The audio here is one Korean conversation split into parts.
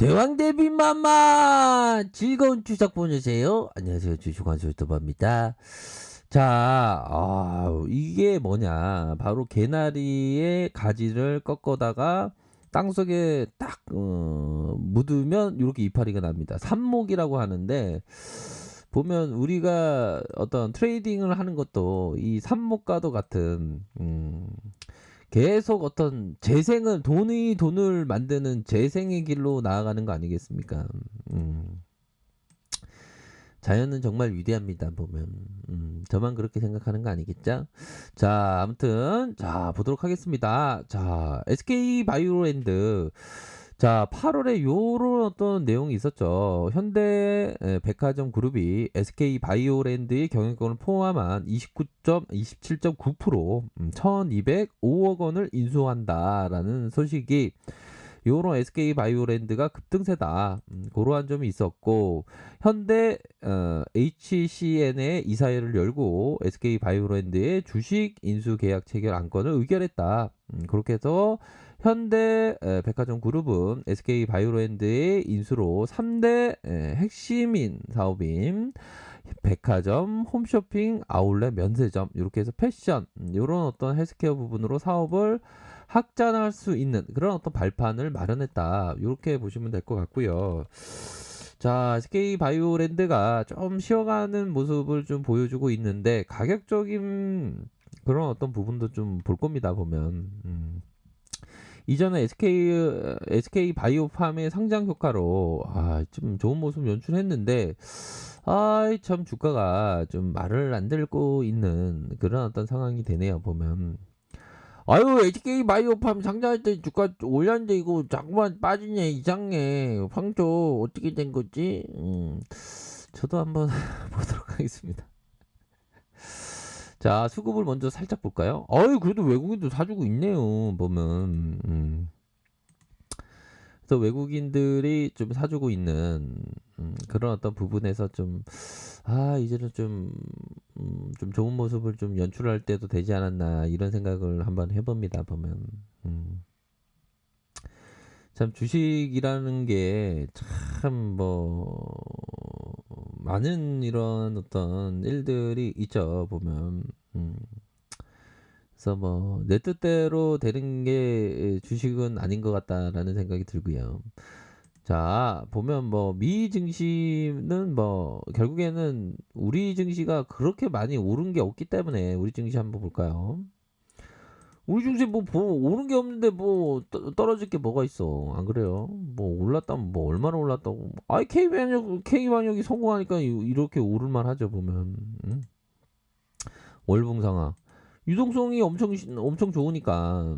대왕대비마마 즐거운 추석 보내세요. 안녕하세요. 주식관수 유튜버입니다. 자, 이게 뭐냐. 바로 개나리의 가지를 꺾어다가 땅속에 딱 묻으면 이렇게 이파리가 납니다. 삽목이라고 하는데 보면 우리가 어떤 트레이딩을 하는 것도 이 삽목과도 같은 계속 어떤 재생을 돈을 만드는 재생의 길로 나아가는 거 아니겠습니까? 자연은 정말 위대합니다. 보면 저만 그렇게 생각하는 거 아니겠죠? 자, 아무튼 자 보도록 하겠습니다. 자, SK 바이오랜드 자 8월에 요런 어떤 내용이 있었죠. 현대 백화점 그룹이 SK 바이오랜드의 경영권을 포함한 27.9% 1205억 원을 인수한다라는 소식이 요런 SK 바이오랜드가 급등세다. 그러한 점이 있었고 현대 HCN의 이사회를 열고 SK 바이오랜드의 주식 인수 계약 체결 안건을 의결했다. 그렇게 해서 현대 백화점 그룹은 SK 바이오랜드의 인수로 3대 핵심인 사업인 백화점, 홈쇼핑, 아울렛, 면세점 이렇게 해서 패션 이런 어떤 헬스케어 부분으로 사업을 확장할 수 있는 그런 어떤 발판을 마련했다. 이렇게 보시면 될 것 같고요. 자, SK 바이오랜드가 좀 쉬어가는 모습을 좀 보여주고 있는데 가격적인 그런 어떤 부분도 좀 볼 겁니다. 보면 이전에 SK 바이오팜의 상장 효과로 좀 좋은 모습 연출했는데 참 주가가 좀 말을 안 들고 있는 그런 어떤 상황이 되네요. 보면 SK 바이오팜 상장할 때 주가 올렸는데 이거 자꾸만 빠지네. 이상해. 황조 어떻게 된 거지? 저도 한번 보도록 하겠습니다. 자, 수급을 먼저 살짝 볼까요? 그래도 외국인도 사주고 있네요. 보면 그래서 외국인들이 좀 사주고 있는 그런 어떤 부분에서 좀 이제는 좀 좋은 모습을 좀 연출할 때도 되지 않았나 이런 생각을 한번 해봅니다. 보면 참 주식이라는 게 참 뭐 많은 이런 어떤 일들이 있죠. 보면 그래서 뭐 내 뜻대로 되는 게 주식은 아닌 것 같다라는 생각이 들고요. 자, 보면 뭐 미 증시는 뭐 결국에는 우리 증시가 그렇게 많이 오른 게 없기 때문에 우리 증시 한번 볼까요? 우리 증시 뭐 오른 게 없는데 뭐 떨어질 게 뭐가 있어? 안 그래요? 뭐 올랐다면 뭐 얼마나 올랐다고? K반역이 성공하니까 이렇게 오를만 하죠. 보면 월봉상하 유동성이 엄청 좋으니까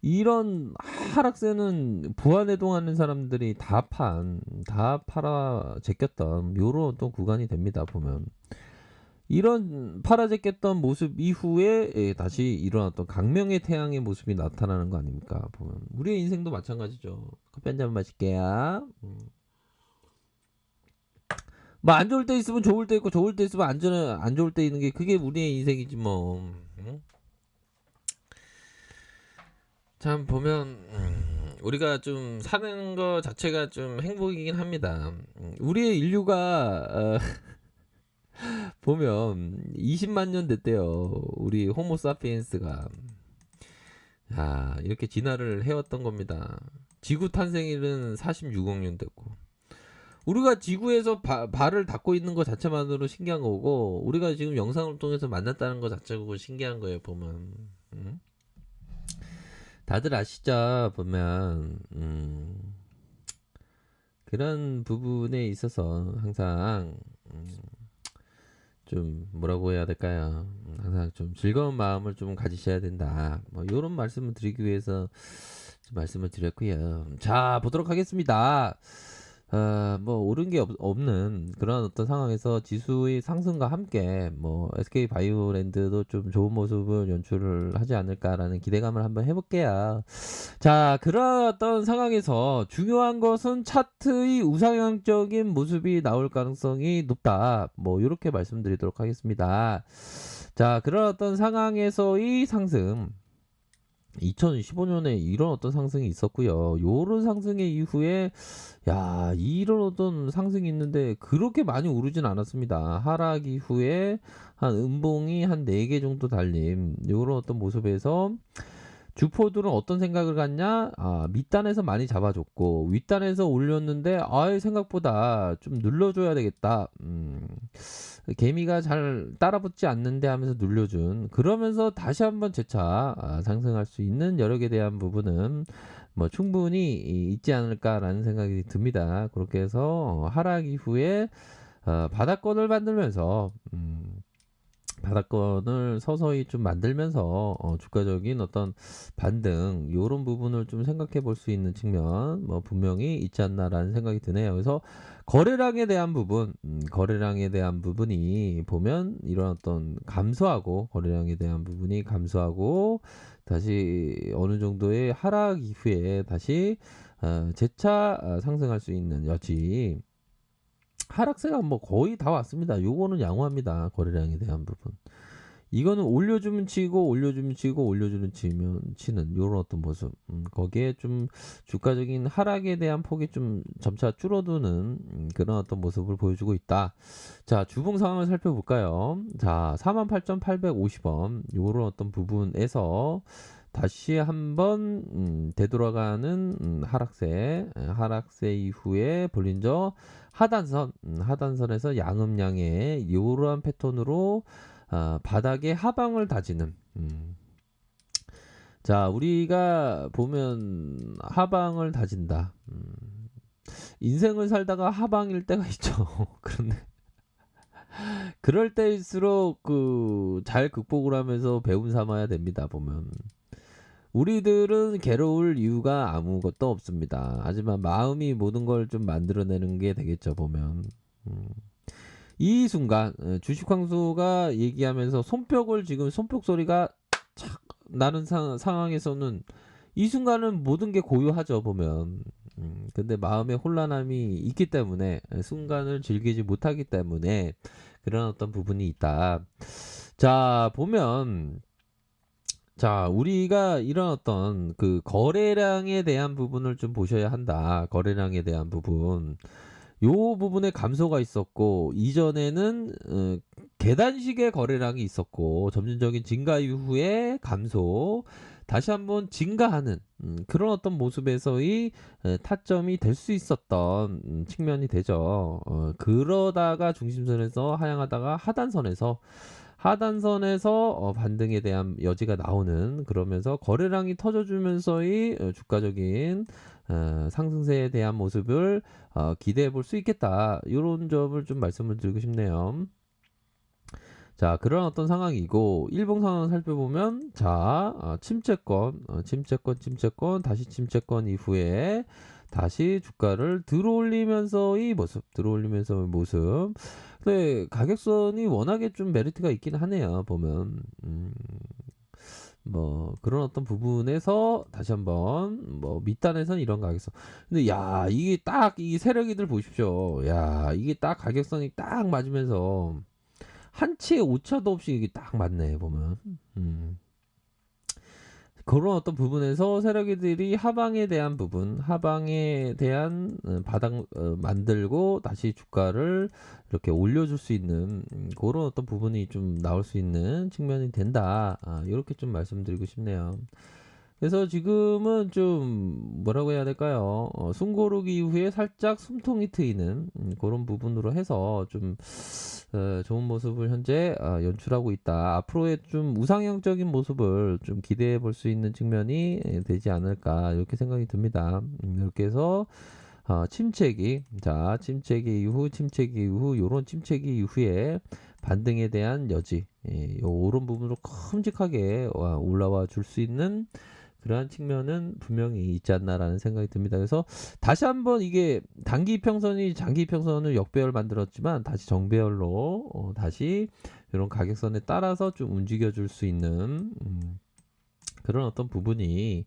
이런 하락세는 부안해동하는 사람들이 다 팔아 제꼈던 요런 어떤 구간이 됩니다. 보면 이런 팔아 제꼈던 모습 이후에 다시 일어났던 강명의 태양의 모습이 나타나는 거 아닙니까? 보면 우리의 인생도 마찬가지죠. 커피 한 잔 마실게요. 뭐 안 좋을 때 있으면 좋을 때 있고 좋을 때 있으면 안 좋을 때 있는 게 그게 우리의 인생이지 뭐. 참 보면 우리가 좀 사는 거 자체가 좀 행복이긴 합니다. 우리의 인류가 보면 20만 년 됐대요. 우리 호모사피엔스가 이렇게 진화를 해왔던 겁니다. 지구 탄생일은 46억 년 됐고 우리가 지구에서 발을 닿고 있는 것 자체만으로 신기한 거고 우리가 지금 영상을 통해서 만났다는 것 자체가 신기한 거예요. 보면 다들 아시죠? 보면 그런 부분에 있어서 항상 좀 뭐라고 해야 될까요? 항상 좀 즐거운 마음을 좀 가지셔야 된다. 뭐 이런 말씀을 드리기 위해서 좀 말씀을 드렸고요. 자, 보도록 하겠습니다. 뭐 오른 게 없는 그런 어떤 상황에서 지수의 상승과 함께 뭐 SK 바이오랜드도 좀 좋은 모습을 연출을 하지 않을까라는 기대감을 한번 해볼게요. 자, 그런 어떤 상황에서 중요한 것은 차트의 우상향적인 모습이 나올 가능성이 높다. 뭐 이렇게 말씀드리도록 하겠습니다. 자, 그런 어떤 상황에서의 상승. 2015년에 이런 어떤 상승이 있었고요. 요런 상승의 이후에 야, 이런 어떤 상승이 있는데 그렇게 많이 오르진 않았습니다. 하락 이후에 한 음봉이 한 4개 정도 달린 요런 어떤 모습에서 주포들은 어떤 생각을 갖냐? 아, 밑단에서 많이 잡아줬고 윗단에서 올렸는데 아이 생각보다 좀 눌러줘야 되겠다. 개미가 잘 따라붙지 않는데 하면서 눌려준 그러면서 다시 한번 재차 상승할 수 있는 여력에 대한 부분은 뭐 충분히 있지 않을까라는 생각이 듭니다. 그렇게 해서 하락 이후에 바닥권을 만들면서 바닥권을 서서히 좀 만들면서 주가적인 어떤 반등 요런 부분을 좀 생각해 볼 수 있는 측면 뭐 분명히 있지 않나라는 생각이 드네요. 그래서 거래량에 대한 부분, 거래량에 대한 부분이 보면 이런 어떤 감소하고 거래량에 대한 부분이 감소하고 다시 어느 정도의 하락 이후에 다시 재차 상승할 수 있는 여지 하락세가 뭐 거의 다 왔습니다. 요거는 양호합니다. 거래량에 대한 부분. 이거는 올려주면 치고 올려주면 치고 올려주면 치면 치는 요런 어떤 모습. 거기에 좀 주가적인 하락에 대한 폭이 좀 점차 줄어드는 그런 어떤 모습을 보여주고 있다. 자, 주봉 상황을 살펴볼까요? 자, 48,850원 요런 어떤 부분에서 다시 한번 되돌아가는 하락세 이후에 볼린저 하단선 하단선에서 양음양의 이러한 패턴으로 바닥의 하방을 다지는 자, 우리가 보면 하방을 다진다. 인생을 살다가 하방일 때가 있죠. 그런데 그럴 때일수록 그 잘 극복을 하면서 배움 삼아야 됩니다. 보면 우리들은 괴로울 이유가 아무것도 없습니다. 하지만 마음이 모든 걸 좀 만들어내는 게 되겠죠. 보면 이 순간 주식 광수가 얘기하면서 손뼉을 지금 손뼉 소리가 착 나는 상황에서는 이 순간은 모든 게 고요하죠. 보면 근데 마음의 혼란함이 있기 때문에 순간을 즐기지 못하기 때문에 그런 어떤 부분이 있다. 자, 보면 자, 우리가 이런 어떤 그 거래량에 대한 부분을 좀 보셔야 한다. 거래량에 대한 부분. 요 부분에 감소가 있었고 이전에는 계단식의 거래량이 있었고 점진적인 증가 이후에 감소 다시 한번 증가하는 그런 어떤 모습에서의 타점이 될 수 있었던 측면이 되죠. 그러다가 중심선에서 하향하다가 하단선에서 반등에 대한 여지가 나오는 그러면서 거래량이 터져주면서의 주가적인 상승세에 대한 모습을 기대해 볼 수 있겠다. 이런 점을 좀 말씀을 드리고 싶네요. 자, 그런 어떤 상황이고 일봉 상황을 살펴보면 자, 침체권 다시 침체권 이후에 다시 주가를 들어올리면서의 모습. 근데 가격선이 워낙에 좀 메리트가 있긴 하네요. 보면 뭐 그런 어떤 부분에서 다시 한번 뭐 밑단에선 이런 가격선. 근데 야, 이게 딱 이 세력이들 보십시오. 야, 이게 딱 가격선이 딱 맞으면서 한 치의 오차도 없이 이게 딱 맞네 보면. 그런 어떤 부분에서 세력이들이 하방에 대한 바닥 만들고 다시 주가를 이렇게 올려줄 수 있는 그런 어떤 부분이 좀 나올 수 있는 측면이 된다. 이렇게 좀 말씀드리고 싶네요. 그래서 지금은 좀 뭐라고 해야 될까요? 숨고르기 이후에 살짝 숨통이 트이는 그런 부분으로 해서 좀 좋은 모습을 현재 연출하고 있다. 앞으로의 좀 우상향적인 모습을 좀 기대해 볼 수 있는 측면이 되지 않을까 이렇게 생각이 듭니다. 이렇게 해서 침체기 이후 요런 침체기 이후에 반등에 대한 여지 요런 부분으로 큼직하게 올라와 줄 수 있는 그러한 측면은 분명히 있지 않나라는 생각이 듭니다. 그래서 다시 한번 이게 단기 평선이 장기 평선을 역배열 만들었지만 다시 정배열로 다시 이런 가격선에 따라서 좀 움직여 줄 수 있는 그런 어떤 부분이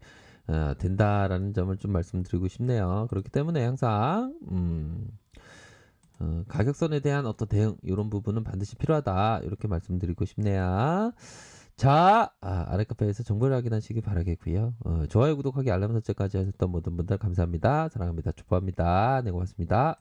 된다라는 점을 좀 말씀드리고 싶네요. 그렇기 때문에 항상 가격선에 대한 어떤 대응 이런 부분은 반드시 필요하다 이렇게 말씀드리고 싶네요. 자, 아래 카페에서 정보를 확인하시기 바라겠고요. 좋아요, 구독하기, 알람 설정까지 하셨던 모든 분들 감사합니다. 사랑합니다. 축복합니다. 네, 고맙습니다.